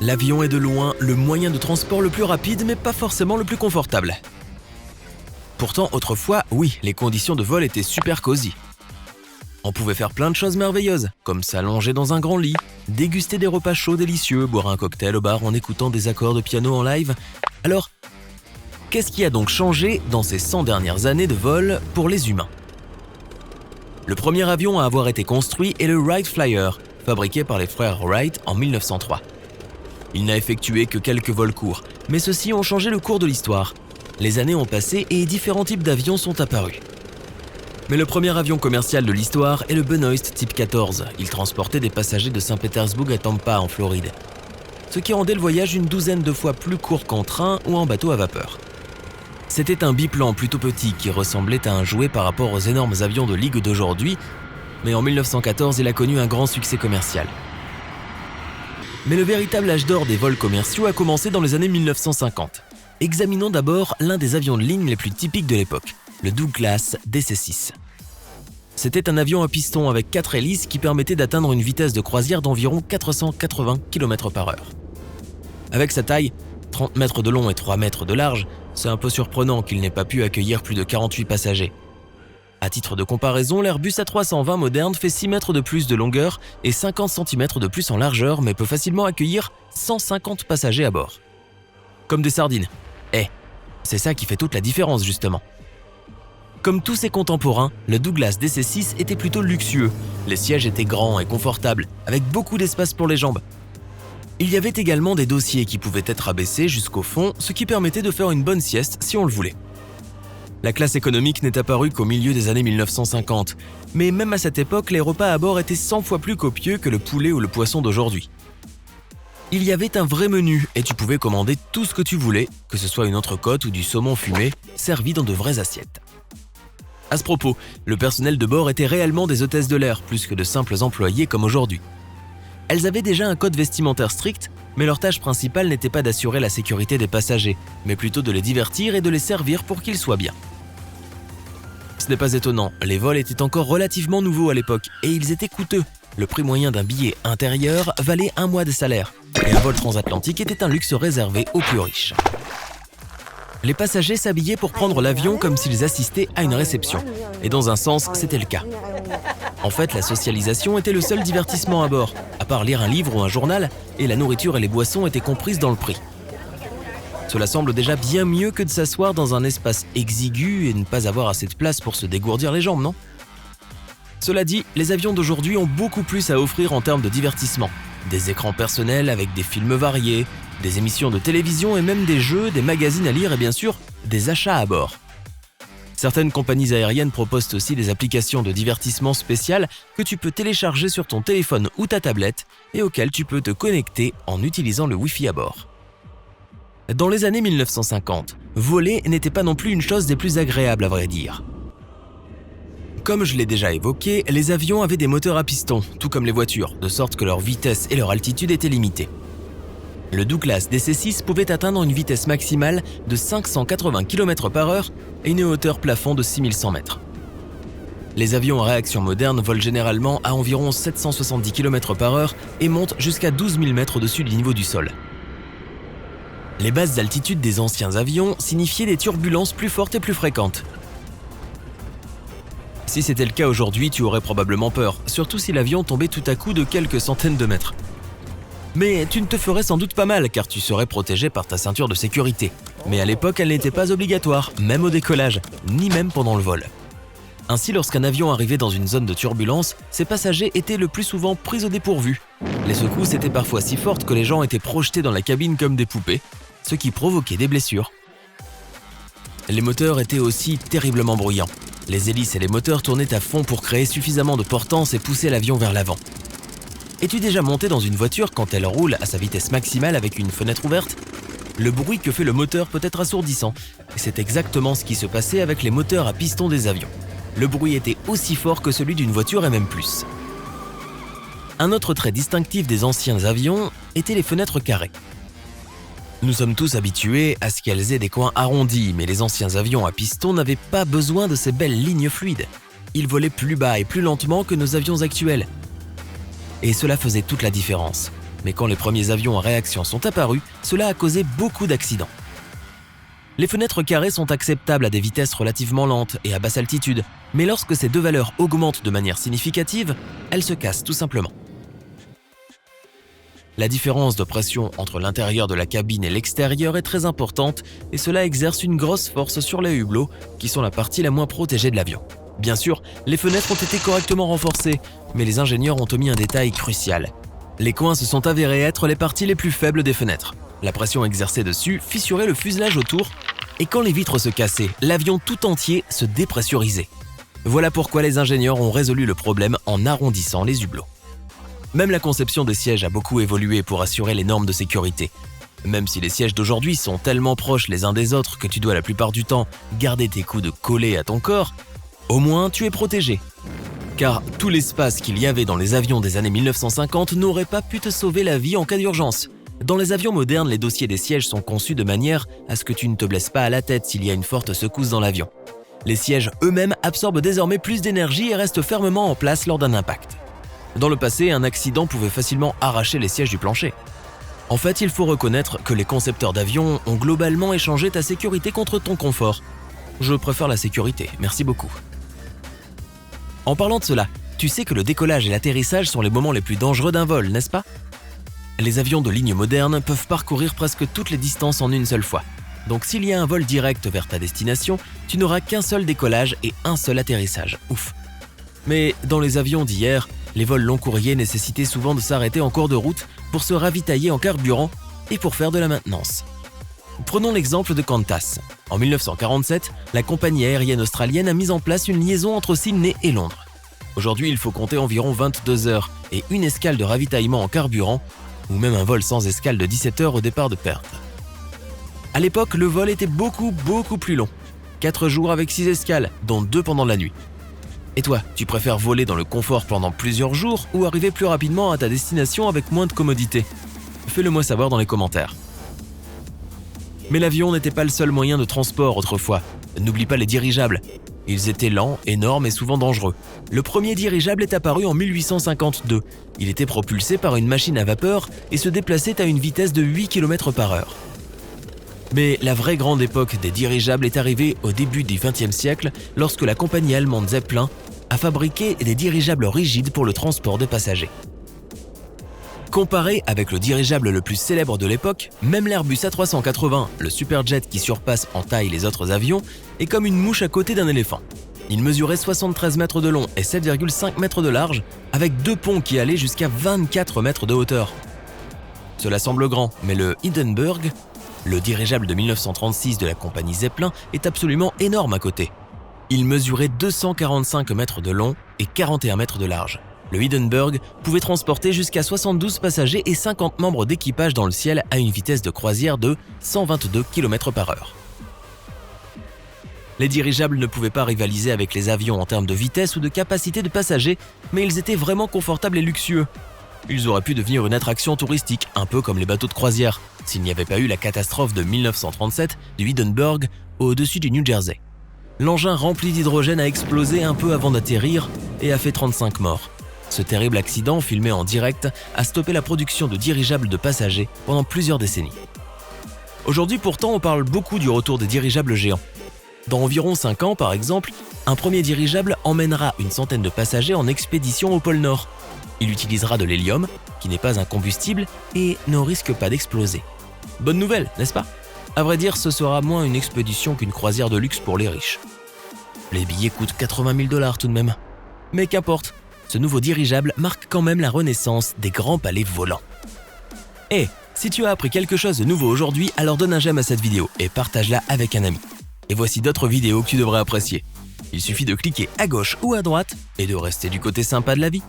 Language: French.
L'avion est de loin le moyen de transport le plus rapide, mais pas forcément le plus confortable. Pourtant, autrefois, oui, les conditions de vol étaient super cosy. On pouvait faire plein de choses merveilleuses, comme s'allonger dans un grand lit, déguster des repas chauds délicieux, boire un cocktail au bar en écoutant des accords de piano en live. Alors, qu'est-ce qui a donc changé dans ces 100 dernières années de vol pour les humains ? Le premier avion à avoir été construit est le Wright Flyer, fabriqué par les frères Wright en 1903. Il n'a effectué que quelques vols courts, mais ceux-ci ont changé le cours de l'histoire. Les années ont passé et différents types d'avions sont apparus. Mais le premier avion commercial de l'histoire est le Benoist Type 14. Il transportait des passagers de Saint-Pétersbourg à Tampa, en Floride. Ce qui rendait le voyage une douzaine de fois plus court qu'en train ou en bateau à vapeur. C'était un biplan plutôt petit qui ressemblait à un jouet par rapport aux énormes avions de ligue d'aujourd'hui, mais en 1914, il a connu un grand succès commercial. Mais le véritable âge d'or des vols commerciaux a commencé dans les années 1950. Examinons d'abord l'un des avions de ligne les plus typiques de l'époque, le Douglas DC-6. C'était un avion à piston avec 4 hélices qui permettait d'atteindre une vitesse de croisière d'environ 480 km/h. Avec sa taille, 30 mètres de long et 3 mètres de large, c'est un peu surprenant qu'il n'ait pas pu accueillir plus de 48 passagers. À titre de comparaison, l'Airbus A320 moderne fait 6 mètres de plus de longueur et 50 cm de plus en largeur, mais peut facilement accueillir 150 passagers à bord. Comme des sardines. C'est ça qui fait toute la différence justement. Comme tous ses contemporains, le Douglas DC-6 était plutôt luxueux. Les sièges étaient grands et confortables, avec beaucoup d'espace pour les jambes. Il y avait également des dossiers qui pouvaient être abaissés jusqu'au fond, ce qui permettait de faire une bonne sieste si on le voulait. La classe économique n'est apparue qu'au milieu des années 1950, mais même à cette époque, les repas à bord étaient 100 fois plus copieux que le poulet ou le poisson d'aujourd'hui. Il y avait un vrai menu et tu pouvais commander tout ce que tu voulais, que ce soit une entrecôte ou du saumon fumé, servi dans de vraies assiettes. À ce propos, le personnel de bord était réellement des hôtesses de l'air, plus que de simples employés comme aujourd'hui. Elles avaient déjà un code vestimentaire strict, mais leur tâche principale n'était pas d'assurer la sécurité des passagers, mais plutôt de les divertir et de les servir pour qu'ils soient bien. Ce n'est pas étonnant, les vols étaient encore relativement nouveaux à l'époque et ils étaient coûteux. Le prix moyen d'un billet intérieur valait 1 mois de salaire et un vol transatlantique était un luxe réservé aux plus riches. Les passagers s'habillaient pour prendre l'avion comme s'ils assistaient à une réception. Et dans un sens, c'était le cas. En fait, la socialisation était le seul divertissement à bord, à part lire un livre ou un journal, et la nourriture et les boissons étaient comprises dans le prix. Cela semble déjà bien mieux que de s'asseoir dans un espace exigu et ne pas avoir assez de place pour se dégourdir les jambes, non ? Cela dit, les avions d'aujourd'hui ont beaucoup plus à offrir en termes de divertissement. Des écrans personnels avec des films variés, des émissions de télévision et même des jeux, des magazines à lire et bien sûr, des achats à bord. Certaines compagnies aériennes proposent aussi des applications de divertissement spéciales que tu peux télécharger sur ton téléphone ou ta tablette et auxquelles tu peux te connecter en utilisant le Wi-Fi à bord. Dans les années 1950, voler n'était pas non plus une chose des plus agréables à vrai dire. Comme je l'ai déjà évoqué, les avions avaient des moteurs à piston, tout comme les voitures, de sorte que leur vitesse et leur altitude étaient limitées. Le Douglas DC-6 pouvait atteindre une vitesse maximale de 580 km/h et une hauteur plafond de 6100 mètres. Les avions à réaction moderne volent généralement à environ 770 km/h et montent jusqu'à 12 000 mètres au-dessus du niveau du sol. Les basses altitudes des anciens avions signifiaient des turbulences plus fortes et plus fréquentes. Si c'était le cas aujourd'hui, tu aurais probablement peur, surtout si l'avion tombait tout à coup de quelques centaines de mètres. Mais tu ne te ferais sans doute pas mal car tu serais protégé par ta ceinture de sécurité. Mais à l'époque, elle n'était pas obligatoire, même au décollage, ni même pendant le vol. Ainsi, lorsqu'un avion arrivait dans une zone de turbulence, ses passagers étaient le plus souvent pris au dépourvu. Les secousses étaient parfois si fortes que les gens étaient projetés dans la cabine comme des poupées, ce qui provoquait des blessures. Les moteurs étaient aussi terriblement bruyants. Les hélices et les moteurs tournaient à fond pour créer suffisamment de portance et pousser l'avion vers l'avant. Es-tu déjà monté dans une voiture quand elle roule à sa vitesse maximale avec une fenêtre ouverte ? Le bruit que fait le moteur peut être assourdissant, et c'est exactement ce qui se passait avec les moteurs à piston des avions. Le bruit était aussi fort que celui d'une voiture et même plus. Un autre trait distinctif des anciens avions était les fenêtres carrées. Nous sommes tous habitués à ce qu'elles aient des coins arrondis, mais les anciens avions à piston n'avaient pas besoin de ces belles lignes fluides. ils volaient plus bas et plus lentement que nos avions actuels. Et cela faisait toute la différence. Mais quand les premiers avions à réaction sont apparus, cela a causé beaucoup d'accidents. Les fenêtres carrées sont acceptables à des vitesses relativement lentes et à basse altitude, mais lorsque ces deux valeurs augmentent de manière significative, elles se cassent tout simplement. La différence de pression entre l'intérieur de la cabine et l'extérieur est très importante et cela exerce une grosse force sur les hublots, qui sont la partie la moins protégée de l'avion. Bien sûr, les fenêtres ont été correctement renforcées, mais les ingénieurs ont omis un détail crucial. Les coins se sont avérés être les parties les plus faibles des fenêtres. La pression exercée dessus fissurait le fuselage autour, et quand les vitres se cassaient, l'avion tout entier se dépressurisait. Voilà pourquoi les ingénieurs ont résolu le problème en arrondissant les hublots. Même la conception des sièges a beaucoup évolué pour assurer les normes de sécurité. Même si les sièges d'aujourd'hui sont tellement proches les uns des autres que tu dois la plupart du temps garder tes coudes collés à ton corps, au moins tu es protégé. Car tout l'espace qu'il y avait dans les avions des années 1950 n'aurait pas pu te sauver la vie en cas d'urgence. Dans les avions modernes, les dossiers des sièges sont conçus de manière à ce que tu ne te blesses pas à la tête s'il y a une forte secousse dans l'avion. Les sièges eux-mêmes absorbent désormais plus d'énergie et restent fermement en place lors d'un impact. Dans le passé, un accident pouvait facilement arracher les sièges du plancher. En fait, il faut reconnaître que les concepteurs d'avions ont globalement échangé ta sécurité contre ton confort. Je préfère la sécurité, merci beaucoup. En parlant de cela, tu sais que le décollage et l'atterrissage sont les moments les plus dangereux d'un vol, n'est-ce pas ? Les avions de ligne moderne peuvent parcourir presque toutes les distances en une seule fois. Donc s'il y a un vol direct vers ta destination, tu n'auras qu'un seul décollage et un seul atterrissage. Ouf. Mais dans les avions d'hier, les vols long courriers nécessitaient souvent de s'arrêter en cours de route pour se ravitailler en carburant et pour faire de la maintenance. Prenons l'exemple de Qantas. En 1947, la compagnie aérienne australienne a mis en place une liaison entre Sydney et Londres. Aujourd'hui, il faut compter environ 22 heures et une escale de ravitaillement en carburant, ou même un vol sans escale de 17 heures au départ de Perth. À l'époque, le vol était beaucoup plus long. 4 jours avec 6 escales, dont 2 pendant la nuit. Et toi, tu préfères voler dans le confort pendant plusieurs jours ou arriver plus rapidement à ta destination avec moins de commodité ? Fais-le moi savoir dans les commentaires. Mais l'avion n'était pas le seul moyen de transport autrefois. N'oublie pas les dirigeables. Ils étaient lents, énormes et souvent dangereux. Le premier dirigeable est apparu en 1852. Il était propulsé par une machine à vapeur et se déplaçait à une vitesse de 8 km/h. Mais la vraie grande époque des dirigeables est arrivée au début du XXe siècle lorsque la compagnie allemande Zeppelin a fabriqué des dirigeables rigides pour le transport de passagers. Comparé avec le dirigeable le plus célèbre de l'époque, même l'Airbus A380, le superjet qui surpasse en taille les autres avions, est comme une mouche à côté d'un éléphant. Il mesurait 73 mètres de long et 7,5 mètres de large, avec 2 ponts qui allaient jusqu'à 24 mètres de hauteur. Cela semble grand, mais le Hindenburg, le dirigeable de 1936 de la compagnie Zeppelin, est absolument énorme à côté. Il mesurait 245 mètres de long et 41 mètres de large. Le Hindenburg pouvait transporter jusqu'à 72 passagers et 50 membres d'équipage dans le ciel à une vitesse de croisière de 122 km/h. Les dirigeables ne pouvaient pas rivaliser avec les avions en termes de vitesse ou de capacité de passagers, mais ils étaient vraiment confortables et luxueux. Ils auraient pu devenir une attraction touristique, un peu comme les bateaux de croisière, s'il n'y avait pas eu la catastrophe de 1937 du Hindenburg au-dessus du New Jersey. L'engin rempli d'hydrogène a explosé un peu avant d'atterrir et a fait 35 morts. Ce terrible accident, filmé en direct, a stoppé la production de dirigeables de passagers pendant plusieurs décennies. Aujourd'hui pourtant, on parle beaucoup du retour des dirigeables géants. Dans environ 5 ans, par exemple, un premier dirigeable emmènera une centaine de passagers en expédition au pôle Nord. Il utilisera de l'hélium, qui n'est pas un combustible, et ne risque pas d'exploser. Bonne nouvelle, n'est-ce pas ? À vrai dire, ce sera moins une expédition qu'une croisière de luxe pour les riches. Les billets coûtent 80 000 $ tout de même. Mais qu'importe, ce nouveau dirigeable marque quand même la renaissance des grands palais volants. Et si tu as appris quelque chose de nouveau aujourd'hui, alors donne un j'aime à cette vidéo et partage-la avec un ami. Et voici d'autres vidéos que tu devrais apprécier. Il suffit de cliquer à gauche ou à droite et de rester du côté sympa de la vie.